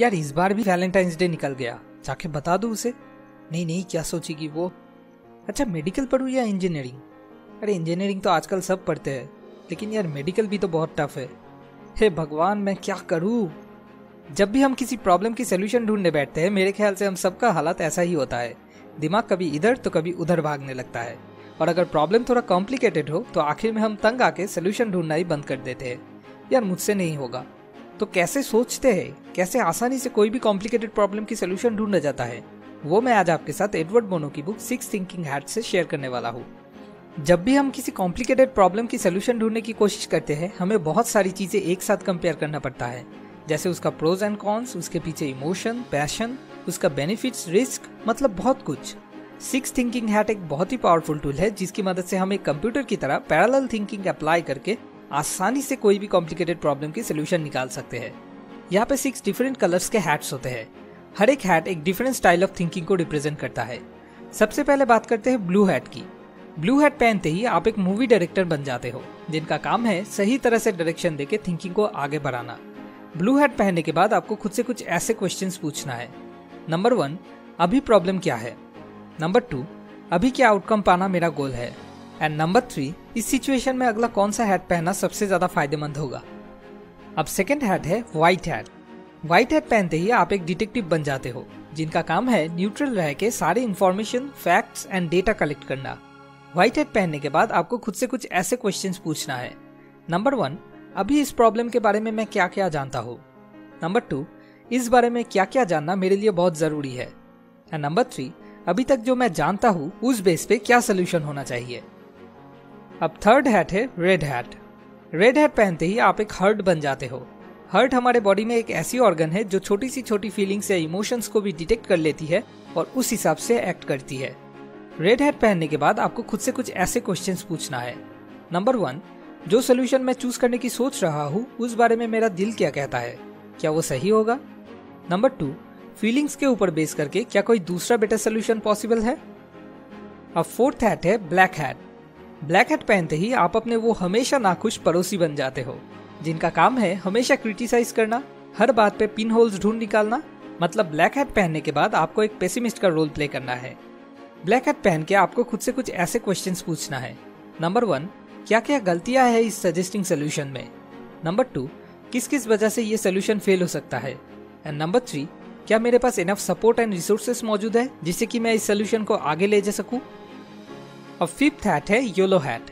यार इस बार भी वैलेंटाइंस डे निकल गया, जाके बता दूं उसे। नहीं नहीं, क्या सोचेगी वो। अच्छा, मेडिकल पढ़ूं या इंजीनियरिंग? अरे इंजीनियरिंग तो आजकल सब पढ़ते हैं, लेकिन यार मेडिकल भी तो बहुत टफ है। हे भगवान, मैं क्या करूं। जब भी हम किसी प्रॉब्लम की सोल्यूशन ढूंढने बैठते हैं, मेरे ख्याल से हम सबका हालत ऐसा ही होता है। दिमाग कभी इधर तो कभी उधर भागने लगता है, और अगर प्रॉब्लम थोड़ा कॉम्प्लिकेटेड हो तो आखिर में हम तंग आके सोल्यूशन ढूंढना ही बंद कर देते हैं। यार मुझसे नहीं होगा। तो कैसे सोचते हैं, कैसे आसानी से कोई भी कॉम्प्लिकेटेड प्रॉब्लम की सोल्यूशन ढूंढा जाता है, वो मैं आज आपके साथ एडवर्ड बोनो की बुक 6 थिंकिंग हैट्स से शेयर करने वाला हूँ। जब भी हम किसी कॉम्प्लिकेटेड प्रॉब्लम की सोल्यूशन ढूंढने की कोशिश करते हैं, हमें बहुत सारी चीजें एक साथ कंपेयर करना पड़ता है, जैसे उसका प्रोज एंड कॉन्स, उसके पीछे इमोशन, पैशन, उसका बेनिफिट्स, रिस्क, मतलब बहुत कुछ। 6 थिंकिंग हैट एक बहुत ही पावरफुल टूल है, जिसकी मदद से हम एक कंप्यूटर की तरह पैरेलल थिंकिंग अप्लाई करके आसानी से कोई भी कॉम्प्लिकेटेड प्रॉब्लम की सोल्यूशन निकाल सकते हैं। यहाँ पे 6 डिफरेंट कलर्स के हैट्स होते हैं। हर एक हैट एक डिफरेंट स्टाइल ऑफ थिंकिंग को रिप्रेजेंट करता है। सबसे पहले बात करते हैं ब्लू हैट की। ब्लू हैट पहनते ही आप एक मूवी डायरेक्टर बन जाते हो, जिनका काम है सही तरह से डायरेक्शन देके थिंकिंग को आगे बढ़ाना। ब्लू हैट पहनने के बाद आपको खुद से कुछ ऐसे क्वेश्चंस पूछना है। नंबर 1, अभी प्रॉब्लम क्या है? नंबर 2, अभी क्या आउटकम पाना मेरा गोल है? एंड नंबर 3, इस सिचुएशन में अगला कौन सा हैट पहनना सबसे ज्यादा फायदेमंद होगा? अब सेकंड हैट है व्हाइट हैट। व्हाइट हैट पहनते ही आप एक डिटेक्टिव बन जाते हो, जिनका काम है न्यूट्रल रह के सारे information, facts and data collect करना। व्हाइट हैट पहनने के बाद आपको खुद से कुछ ऐसे क्वेश्चंस पूछना है। नंबर 1, अभी इस प्रॉब्लम के बारे में मैं क्या क्या जानता हूँ? नंबर 2, इस बारे में क्या क्या जानना मेरे लिए बहुत जरूरी है? एंड नंबर 3, अभी तक जो मैं जानता हूँ उस बेस पे क्या सोल्यूशन होना चाहिए? अब थर्ड हैट है रेड हैट। रेड हैट पहनते ही आप एक हर्ट बन जाते हो। हर्ट हमारे बॉडी में एक ऐसी ऑर्गन है जो छोटी सी छोटी फीलिंग्स या इमोशंस को भी डिटेक्ट कर लेती है और उस हिसाब से एक्ट करती है। रेड हैट पहनने के बाद आपको खुद से कुछ ऐसे क्वेश्चंस पूछना है। नंबर 1, जो सोल्यूशन मैं चूज करने की सोच रहा हूँ उस बारे में मेरा दिल क्या कहता है, क्या वो सही होगा? नंबर 2, फीलिंग्स के ऊपर बेस करके क्या कोई दूसरा बेटर सोल्यूशन पॉसिबल है? अब फोर्थ हैट है ब्लैक हैट। ब्लैक हैट पहनते ही आप अपने वो हमेशा नाखुश पड़ोसी बन जाते हो, जिनका काम है हमेशा क्रिटिसाइज करना, हर बात पे पिन होल्स ढूंढ निकालना। मतलब ब्लैक हैट पहनने के बाद आपको एक पेसिमिस्ट का रोल प्ले करना है। ब्लैक हैट पहन के आपको खुद से कुछ ऐसे क्वेश्चंस पूछना है। नंबर 1, क्या क्या गलतियां है इस सजेस्टिंग सोल्यूशन में? नंबर 2, किस किस वजह से ये सोल्यूशन फेल हो सकता है? एंड नंबर 3, क्या मेरे पास इनफ सपोर्ट एंड रिसोर्सेस मौजूद है जिससे कि मैं इस सोल्यूशन को आगे ले जा सकूं? अब फिफ्थ हैट है येलो हैट।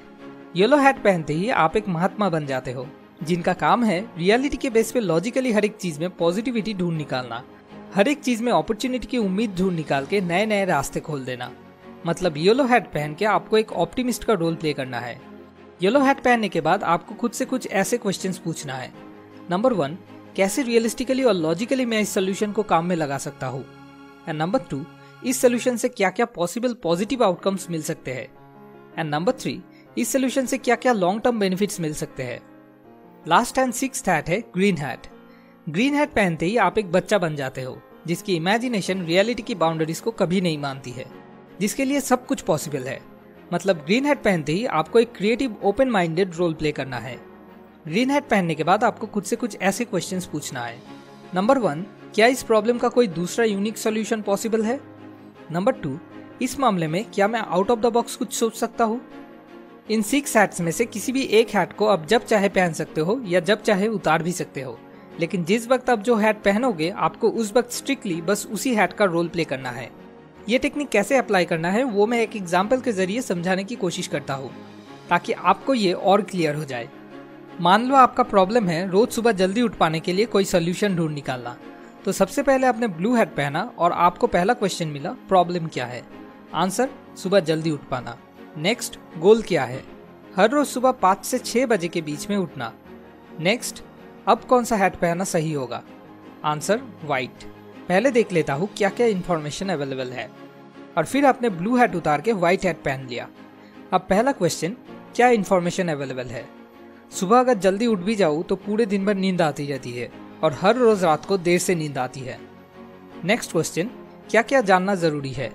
येलो हैट पहनते ही आप एक महात्मा बन जाते हो, जिनका काम है रियलिटी के बेस पे लॉजिकली हर एक चीज में पॉजिटिविटी ढूंढ निकालना, हर एक चीज में अपॉर्चुनिटी की उम्मीद ढूंढ निकाल के नए नए रास्ते खोल देना। मतलब येलो हैट पहन के आपको एक ऑप्टिमिस्ट का रोल प्ले करना है। येलो हैट पहनने के बाद आपको खुद से कुछ ऐसे क्वेश्चंस पूछना है। नंबर 1, कैसे रियलिस्टिकली और लॉजिकली मैं इस सोल्यूशन को काम में लगा सकता हूँ? एंड नंबर 2, इस सोल्यूशन से क्या क्या पॉसिबल पॉजिटिव आउटकम्स मिल सकते हैं? एंड नंबर 3, इस सोल्यूशन से क्या क्या लॉन्ग टर्म बेनिफिट्स मिल सकते हैं? लास्ट एंड सिक्स्थ हैट है ग्रीन हैट। ग्रीन हैट पहनते ही आप एक बच्चा बन जाते हो, जिसकी इमेजिनेशन रियलिटी की बाउंड्रीज को कभी नहीं मानती है, जिसके लिए सब कुछ पॉसिबल है। मतलब ग्रीन हैट पहनते ही आपको एक creative open minded role play करना है। ग्रीन हैट पहनने के बाद आपको खुद से कुछ ऐसे क्वेश्चंस पूछना है। नंबर 1, क्या इस प्रॉब्लम का कोई दूसरा यूनिक सोल्यूशन पॉसिबल है? नंबर 2, इस मामले में क्या मैं आउट ऑफ द बॉक्स कुछ सोच सकता हूँ? इन 6 हैट्स में से किसी भी एक हैट को आप जब चाहे पहन सकते हो या जब चाहे उतार भी सकते हो, लेकिन जिस वक्त आप जो हैट पहनोगे आपको उस वक्त स्ट्रिक्टली बस उसी हैट का रोल प्ले करना है। ये टेक्निक कैसे अप्लाई करना है वो मैं एक एग्जाम्पल के जरिए समझाने की कोशिश करता हूँ, ताकि आपको ये और क्लियर हो जाए। मान लो आपका प्रॉब्लम है रोज सुबह जल्दी उठ पाने के लिए कोई सोल्यूशन ढूंढ निकालना। तो सबसे पहले आपने ब्लू हैट पहना और आपको पहला क्वेश्चन मिला, प्रॉब्लम क्या है? आंसर, सुबह जल्दी उठ पाना। नेक्स्ट, गोल क्या है? हर रोज सुबह 5 से 6 बजे के बीच में उठना। नेक्स्ट, अब कौन सा हैट पहनना सही होगा? Answer, white. पहले देख लेता हूँ क्या क्या इन्फॉर्मेशन अवेलेबल है, और फिर आपने ब्लू हैट उतार के व्हाइट हैट पहन लिया। अब पहला क्वेश्चन, क्या इन्फॉर्मेशन अवेलेबल है? सुबह अगर जल्दी उठ भी जाऊँ तो पूरे दिन भर नींद आती रहती है और हर रोज रात को देर से नींद आती है। नेक्स्ट क्वेश्चन, क्या क्या जानना जरूरी है?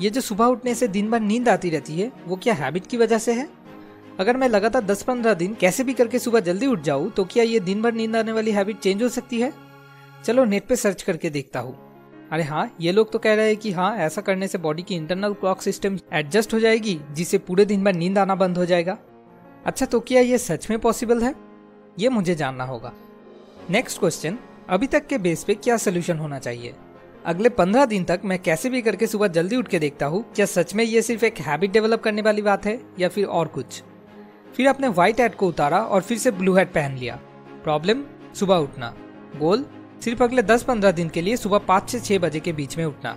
ये जो सुबह उठने से दिन भर नींद आती रहती है वो क्या हैबिट की वजह से है? अगर मैं लगातार 10-15 दिन कैसे भी करके सुबह जल्दी उठ जाऊँ तो क्या ये दिन भर नींद आने वाली हैबिट चेंज हो सकती है? चलो नेट पे सर्च करके देखता हूँ। अरे हाँ, ये लोग तो कह रहे हैं कि हाँ, ऐसा करने से बॉडी की इंटरनल क्लॉक सिस्टम एडजस्ट हो जाएगी, जिससे पूरे दिन भर नींद आना बंद हो जाएगा। अच्छा, तो क्या ये सच में पॉसिबल है? ये मुझे जानना होगा। नेक्स्ट क्वेश्चन, अभी तक के बेस पे क्या सोल्यूशन होना चाहिए? अगले 15 दिन तक मैं कैसे भी करके सुबह जल्दी उठ के देखता हूँ, क्या सच में ये सिर्फ एक हैबिट डेवलप करने वाली बात है या फिर और कुछ? फिर अपने व्हाइट हैट को उतारा और फिर से ब्लू हैट पहन लिया। प्रॉब्लम, सुबह उठना। गोल, सिर्फ अगले 10-15 दिन के लिए सुबह 5 से 6 बजे के बीच में उठना।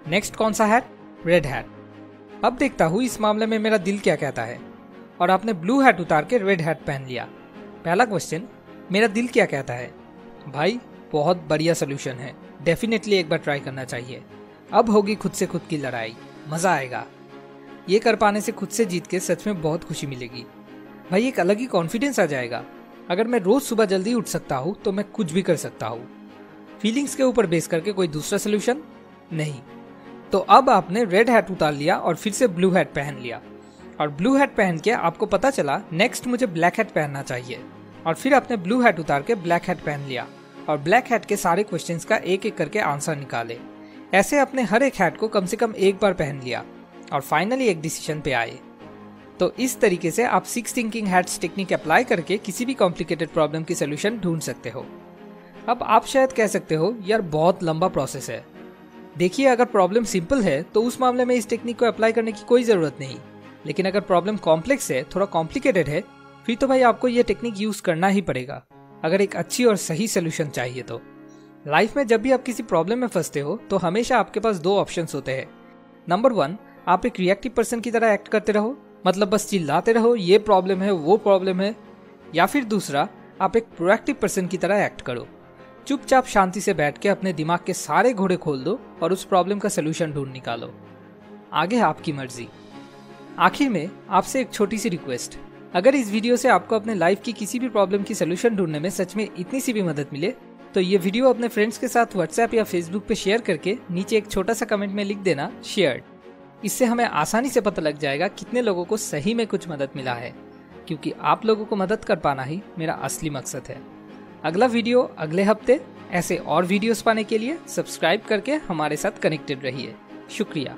नेक्स्ट कौन सा हैट? Red hat. अब देखता हूँ इस मामले में मेरा दिल क्या कहता है। और आपने ब्लू हैट उतार के रेड हैट पहन लिया। पहला क्वेश्चन, मेरा दिल क्या कहता है? भाई बहुत बढ़िया सोल्यूशन है, डेफिनेटली एक बार ट्राई करना चाहिए। अब होगी खुद से खुद की लड़ाई, मजा आएगा। ये कर पाने से खुद से जीत के सच में बहुत खुशी मिलेगी। भाई एक अलग ही कॉन्फिडेंस आ जाएगा। अगर मैं रोज सुबह जल्दी उठ सकता हूँ तो मैं कुछ भी कर सकता हूँ। फीलिंग्स के ऊपर बेस करके कोई दूसरा सोल्यूशन नहीं। तो अब आपने रेड हैट उतार लिया और फिर से ब्लू हैट पहन लिया। और ब्लू हैट पहन के आपको पता चला नेक्स्ट मुझे ब्लैक हैट पहनना चाहिए। और फिर आपने ब्लू हैट उतार के ब्लैक हैट पहन लिया और ब्लैक हैट के सारे क्वेश्चंस का एक एक करके आंसर निकाले। ऐसे अपने हर एक हैट को कम से कम एक बार पहन लिया और फाइनली एक डिसीजन पे आए। तो इस तरीके से आप 6 थिंकिंग हैट्स टेक्निक अप्लाई करके किसी भी कॉम्प्लिकेटेड प्रॉब्लम की सोल्यूशन ढूंढ सकते हो। अब आप शायद कह सकते हो यार बहुत लंबा प्रोसेस है। देखिए, अगर प्रॉब्लम सिंपल है तो उस मामले में इस टेक्निक को अप्लाई करने की कोई जरूरत नहीं, लेकिन अगर प्रॉब्लम कॉम्प्लेक्स है, थोड़ा कॉम्प्लिकेटेड है, फिर तो भाई आपको ये टेक्निक यूज करना ही पड़ेगा अगर एक अच्छी और सही सोल्यूशन चाहिए तो। लाइफ में जब भी आप किसी प्रॉब्लम में फंसते हो तो हमेशा आपके पास 2 ऑप्शंस होते हैं। नंबर 1, आप एक रिएक्टिव पर्सन की तरह एक्ट करते रहो, मतलब बस चिल्लाते रहो ये प्रॉब्लम है वो प्रॉब्लम है। या फिर दूसरा, आप एक प्रोएक्टिव पर्सन की तरह एक्ट करो, चुपचाप शांति से बैठ के अपने दिमाग के सारे घोड़े खोल दो और उस प्रॉब्लम का सोल्यूशन ढूंढ निकालो। आगे आपकी मर्जी। आखिर में आपसे एक छोटी सी रिक्वेस्ट, अगर इस वीडियो से आपको अपने लाइफ की किसी भी प्रॉब्लम की सोल्यूशन ढूंढने में सच में इतनी सी भी मदद मिले तो ये वीडियो अपने फ्रेंड्स के साथ व्हाट्सएप या फेसबुक पे शेयर करके नीचे एक छोटा सा कमेंट में लिख देना शेयर्ड। इससे हमें आसानी से पता लग जाएगा कितने लोगों को सही में कुछ मदद मिला है, क्योंकि आप लोगों को मदद कर पाना ही मेरा असली मकसद है। अगला वीडियो अगले हफ्ते। ऐसे और वीडियोस पाने के लिए सब्सक्राइब करके हमारे साथ कनेक्टेड रहिए। शुक्रिया।